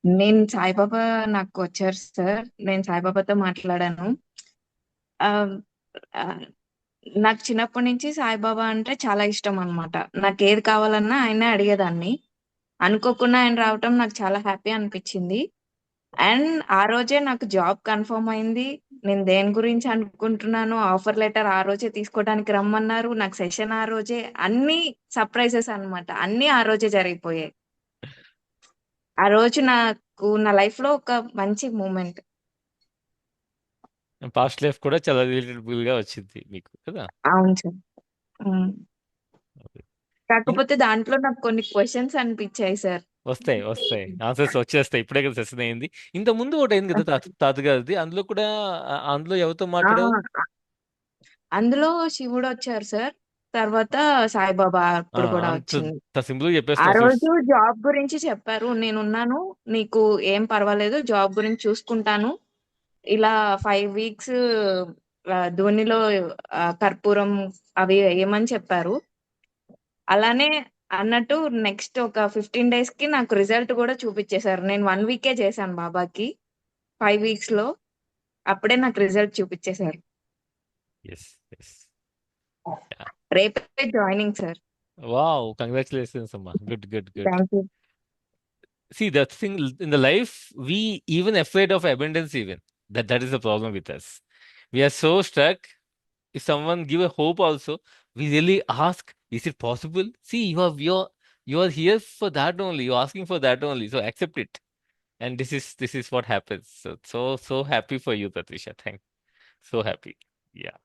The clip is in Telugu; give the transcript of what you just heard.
నేను సాయిబాబా నాకు వచ్చారు సార్. నేను సాయిబాబాతో మాట్లాడాను. ఆహ్, ఆహ్, నాకు చిన్నప్పటి నుంచి సాయిబాబా అంటే చాలా ఇష్టం అన్నమాట. నాకేది కావాలన్నా ఆయన్నే అడిగేదాన్ని. అనుకోకుండా ఆయన రావటం నాకు చాలా హ్యాపీ అనిపిచ్చింది. అండ్ ఆ రోజే నాకు జాబ్ కన్ఫర్మ్ అయింది. నేను దేని గురించి అనుకుంటున్నానో ఆఫర్ లెటర్ ఆ రోజే తీసుకోవడానికి రమ్మన్నారు. నాకు సెషన్ ఆ రోజే. అన్నీ సర్ప్రైజెస్ అన్నమాట. అన్నీ ఆ రోజే జరిగిపోయాయి. ఆ రోజు నాకు నా లైఫ్‌లో ఒక మంచి మూమెంట్. పాస్ట్ లైఫ్ కూడా చాలా రిలేటబుల్ గా వచ్చింది మీకు కదా. అవును సార్. హ్మ్. ఓకే. ఇం- కాకపోతే దాంట్లో నాకు కొన్ని క్వెషన్స్ అనిపిచ్చాయి సార్. వస్తాయి వస్తాయి ఆన్సర్స్ వచ్చేస్తాయి. ఇప్పుడే కదా సెషన్ అయింది. ఇంత ముందు ఒకటి అయింది కదా తాతగారిది, అందులో కూడా అందులో ఎవరితో ఆ! మాట్లాడావు? అందులో శివుడొచ్చారు సార్. తర్వాత సాయిబాబా అప్పుడు కూడా వచ్చింది. అంత సింపుల్ గా ఆ చెప్పేస్తావు రోజు జాబ్ గురించి చెప్పారు. నేనున్నాను. నీకు ఏం పర్వాలేదు. జాబ్ గురించి చూసుకుంటాను. ఇలా 5 వీక్స్ ధోనిలో కర్పూరం అవి ఎయమని చెప్పారు. అలానే అన్నట్టు నెక్స్ట్ ఒక 15 డేస్‌కి నాకు రిజల్ట్ గూడా చూపిచ్చేసారు. నేను 1 వీకే చేశాను బాబాకి. 5 వీక్స్‌లో. అప్పుడే నాకు రిజల్ట్ చూపిచ్చేసారు. Yes yes. రేపే జాయినింగ్ సార్. వావ్, కంగ్రాచులేషన్స్ అమ్మా, good good good. Thank you. See, the thing in the life, we even afraid of abundance, even that is the problem with us. We are so stuck. If someone give a hope also, we really ask, is it possible? See, you are here for that only. You're asking for that only. So accept it. And this is what happens. So happy for you, Tatisha. So happy. Yeah.